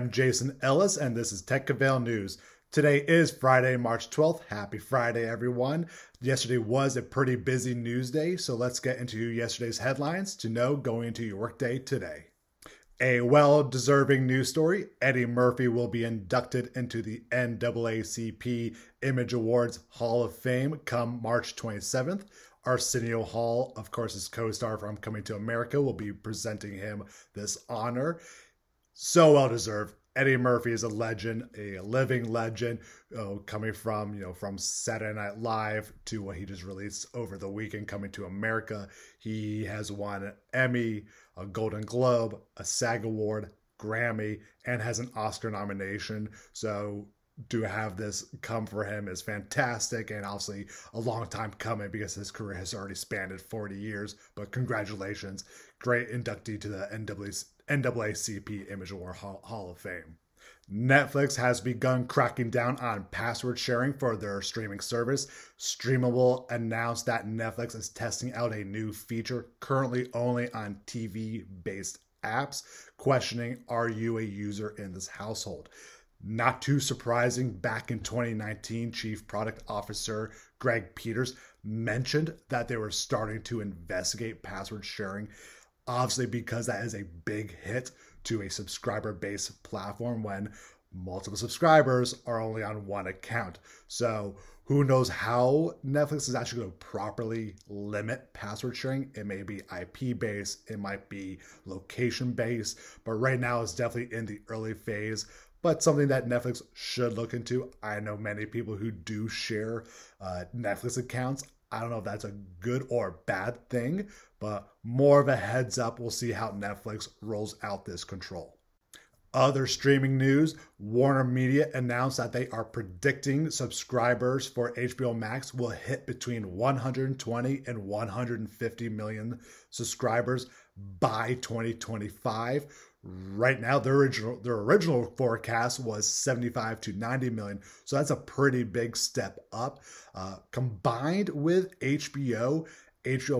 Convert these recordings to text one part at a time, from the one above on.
I'm Jason Ellis, and this is Tech Avail News. Today is Friday, March 12th. Happy Friday, everyone. Yesterday was a pretty busy news day, so let's get into yesterday's headlines to know going into your workday today. A well-deserving news story, Eddie Murphy will be inducted into the NAACP Image Awards Hall of Fame come March 27th. Arsenio Hall, of course, his co-star from Coming to America, will be presenting him this honor. So well-deserved. Eddie Murphy is a legend, a living legend, coming from Saturday Night Live to what he just released over the weekend, Coming to America. He has won an Emmy, a Golden Globe, a SAG Award, Grammy, and has an Oscar nomination. So to have this come for him is fantastic, and obviously a long time coming because his career has already spanned 40 years. But congratulations, great inductee to the NAACP Image Award Hall of Fame. Netflix has begun cracking down on password sharing for their streaming service. Streamable announced that Netflix is testing out a new feature currently only on TV-based apps, questioning, are you a user in this household? Not too surprising, back in 2019, Chief Product Officer Greg Peters mentioned that they were starting to investigate password sharing, obviously because that is a big hit to a subscriber-based platform when multiple subscribers are only on one account. So who knows how Netflix is actually going to properly limit password sharing. It may be IP-based, it might be location-based, but right now it's definitely in the early phase. But something that Netflix should look into. I know many people who do share Netflix accounts. I don't know if that's a good or bad thing, but more of a heads up. We'll see how Netflix rolls out this control. Other streaming news, Warner Media announced that they are predicting subscribers for HBO Max will hit between 120 and 150 million subscribers by 2025. Right now, their original forecast was 75 to 90 million. So that's a pretty big step up. Combined with HBO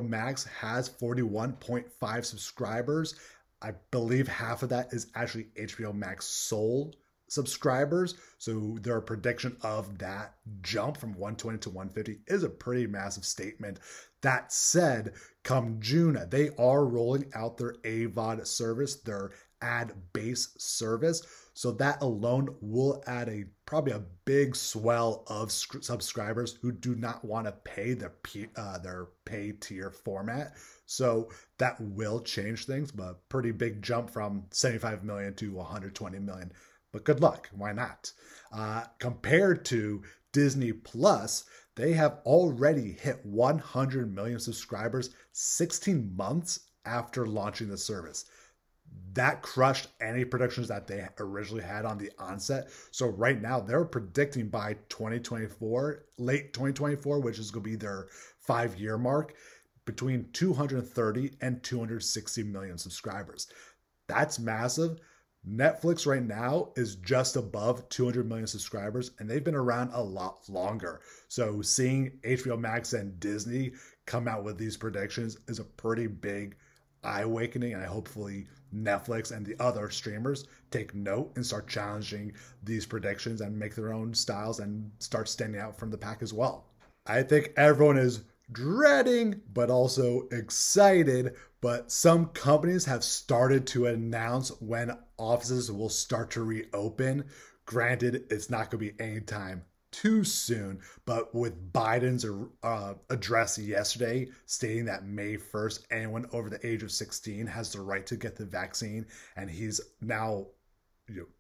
Max has 41.5 subscribers. I believe half of that is actually HBO Max sold subscribers. So their prediction of that jump from 120 to 150 is a pretty massive statement. That said, come June, they are rolling out their AVOD service, their ad-based service. So that alone will add probably a big swell of subscribers who do not want to pay their pay tier format. So that will change things, but pretty big jump from 75 million to 120 million. But good luck, why not? Compared to Disney Plus, they have already hit 100 million subscribers 16 months after launching the service. That crushed any predictions that they originally had on the onset. So right now they're predicting by 2024, late 2024, which is going to be their 5-year mark, between 230 and 260 million subscribers. That's massive. Netflix right now is just above 200 million subscribers, and they've been around a lot longer. So seeing HBO Max and Disney come out with these predictions is a pretty big eye-awakening, and hopefully Netflix and the other streamers take note and start challenging these predictions and make their own styles and start standing out from the pack as well. I think everyone is dreading but also excited, but some companies have started to announce when offices will start to reopen. Granted, it's not going to be anytime too soon, but with Biden's address yesterday stating that May 1st, anyone over the age of 16 has the right to get the vaccine, and he's now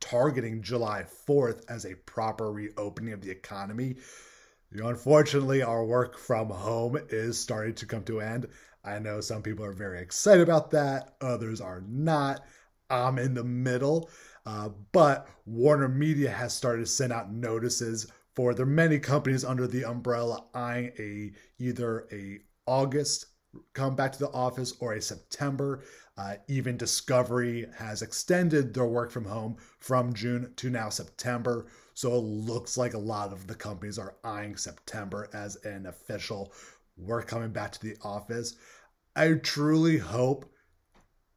targeting July 4th as a proper reopening of the economy. Unfortunately, our work from home is starting to come to an end. I know some people are very excited about that. Others are not. I'm in the middle. But Warner Media has started to send out notices for the many companies under the umbrella eyeing either a August come back to the office or a September. Even Discovery has extended their work from home from June to now September. So it looks like a lot of the companies are eyeing September as an official we're coming back to the office. I truly hope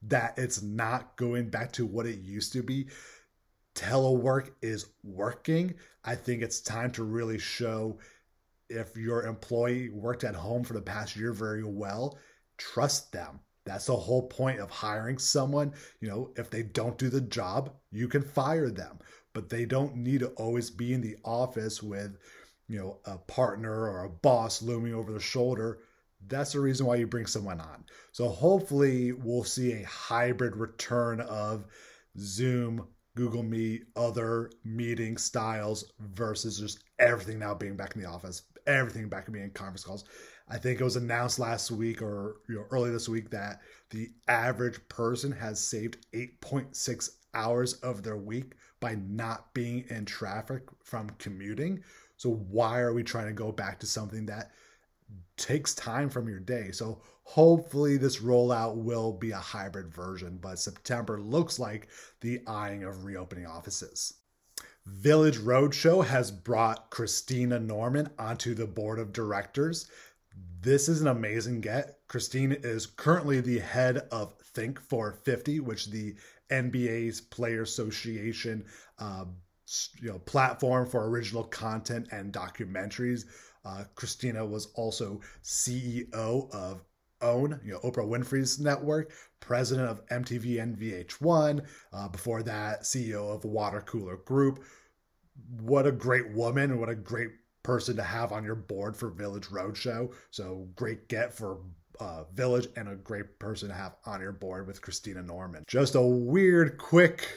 that it's not going back to what it used to be. telework is working. I think it's time to really show if your employee worked at home for the past year very well, trust them. That's the whole point of hiring someone. If they don't do the job, you can fire them, but they don't need to always be in the office with, a partner or a boss looming over their shoulder. That's the reason why you bring someone on. So hopefully we'll see a hybrid return of Zoom, Google Meet, other meeting styles versus just everything now being back in the office, everything back in being conference calls. I think it was announced last week or early this week that the average person has saved 8.6 hours of their week by not being in traffic from commuting. So why are we trying to go back to something that takes time from your day? So hopefully this rollout will be a hybrid version, but September looks like the eyeing of reopening offices. Village Roadshow has brought Christina Norman onto the board of directors. This is an amazing get. Christina is currently the head of Think 450, which the NBA's Player Association platform for original content and documentaries. Christina was also CEO of OWN, Oprah Winfrey's network, president of MTV and VH1. Before that, CEO of Water Cooler Group. What a great woman and what a great person to have on your board for Village Roadshow. So great get for Village and a great person to have on your board with Christina Norman. Just a weird, quick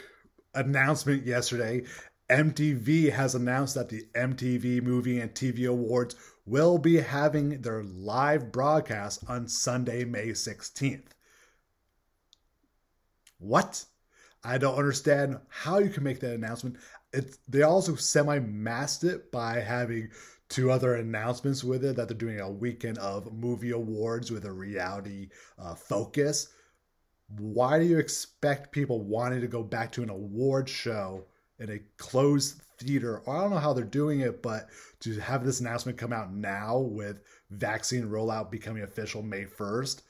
announcement yesterday. MTV has announced that the MTV Movie and TV Awards will be having their live broadcast on Sunday, May 16th. What? I don't understand how you can make that announcement. They also semi-masked it by having two other announcements with it, that they're doing a weekend of movie awards with a reality focus. Why do you expect people wanting to go back to an award show in a closed theater? I don't know how they're doing it, but to have this announcement come out now with vaccine rollout becoming official May 1st,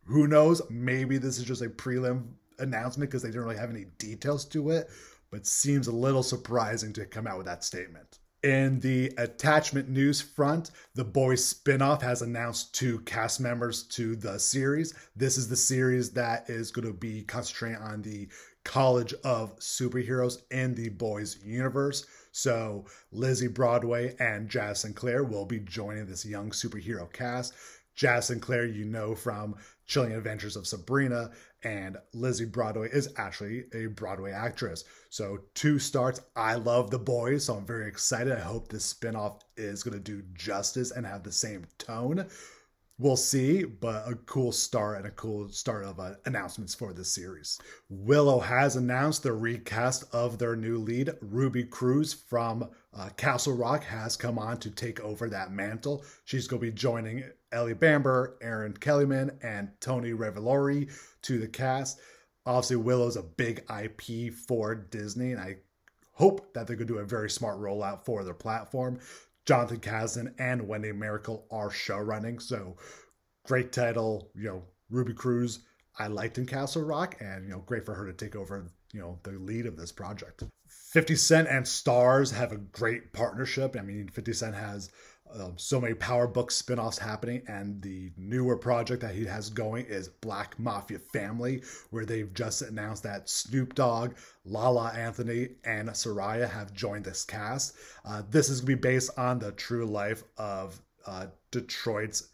who knows? Maybe this is just a prelim announcement because they didn't really have any details to it, but seems a little surprising to come out with that statement. In the attachment news front, the Boys SpinOff has announced 2 cast members to the series. This is the series that is going to be concentrating on the College of Superheroes in the Boys universe. So Lizzie Broadway and Jazz Sinclair will be joining this young superhero cast. Jazz Sinclair, from Chilling Adventures of Sabrina, and Lizzie Broadway is actually a Broadway actress. So 2 starts. I love the Boys, so I'm very excited. I hope this spinoff is going to do justice and have the same tone. We'll see, but a cool start and a cool start of announcements for this series. Willow has announced the recast of their new lead. Ruby Cruz from Castle Rock has come on to take over that mantle. She's going to be joining Ellie Bamber, Aaron Kellyman, and Tony Revolori to the cast. Obviously, Willow's a big IP for Disney, and I hope that they're going to do a very smart rollout for their platform. Jonathan Kasdan and Wendy Miracle are show running, so great title. Ruby Cruz, I liked in Castle Rock, and great for her to take over the lead of this project. 50 Cent and Starz have a great partnership. 50 Cent has so many Power Book spinoffs happening, and the newer project that he has going is Black Mafia Family, where they've just announced that Snoop Dogg, Lala Anthony, and Soraya have joined this cast. This is going to be based on the true life of Detroit's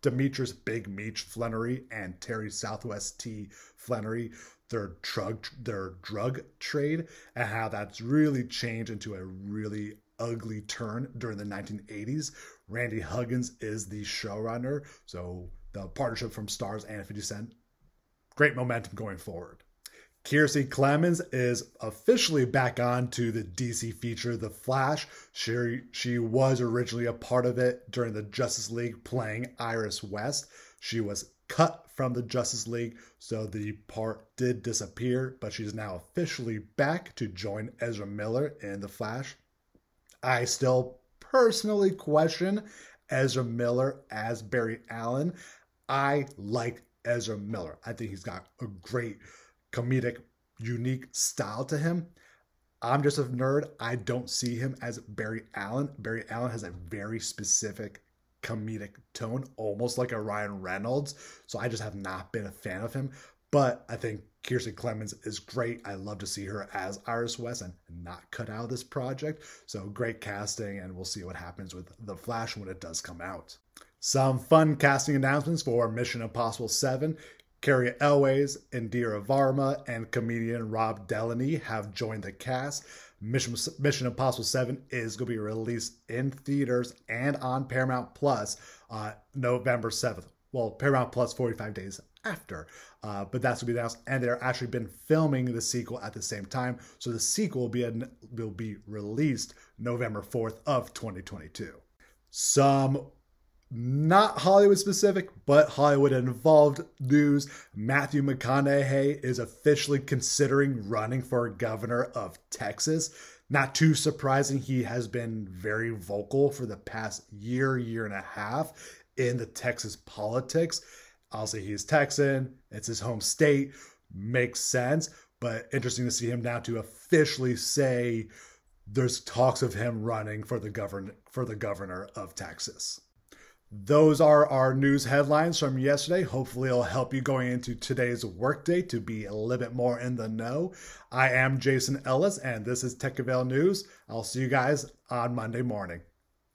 Demetrius Big Meech Flannery and Terry Southwest T Flannery, their drug trade, and how that's really changed into a really ugly turn during the 1980s. Randy Huggins is the showrunner, so the partnership from Starz and 50 Cent, great momentum going forward. Kiersey Clemons is officially back on to the DC feature The Flash. She was originally a part of it during the Justice League playing Iris West. She was cut from the Justice League, so the part did disappear, but she's now officially back to join Ezra Miller in The Flash. I still personally question Ezra Miller as Barry Allen. I like Ezra Miller. I think he's got a great comedic, unique style to him. I'm just a nerd. I don't see him as Barry Allen. Barry Allen has a very specific comedic tone, almost like a Ryan Reynolds. So I just have not been a fan of him. But I think Kirsten Clemens is great. I love to see her as Iris West and not cut out of this project. So great casting, and we'll see what happens with The Flash when it does come out. Some fun casting announcements for Mission Impossible 7. Carrie Elways, Indira Varma, and comedian Rob Delaney have joined the cast. Mission Impossible 7 is going to be released in theaters and on Paramount Plus November 7th. Well, Paramount Plus 45 days after. But that's going to be announced. And they're actually been filming the sequel at the same time. So the sequel will be released November 4th of 2022. Some not Hollywood specific, but Hollywood involved news. Matthew McConaughey is officially considering running for governor of Texas. Not too surprising. He has been very vocal for the past year and a half in the Texas politics. Obviously, he's Texan. It's his home state. Makes sense. But interesting to see him now to officially say there's talks of him running for the governor of Texas. Those are our news headlines from yesterday. Hopefully it'll help you going into today's workday to be a little bit more in the know. I am Jason Ellis, and this is Tech Avail News. I'll see you guys on Monday morning.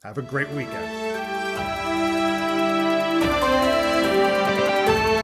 Have a great weekend.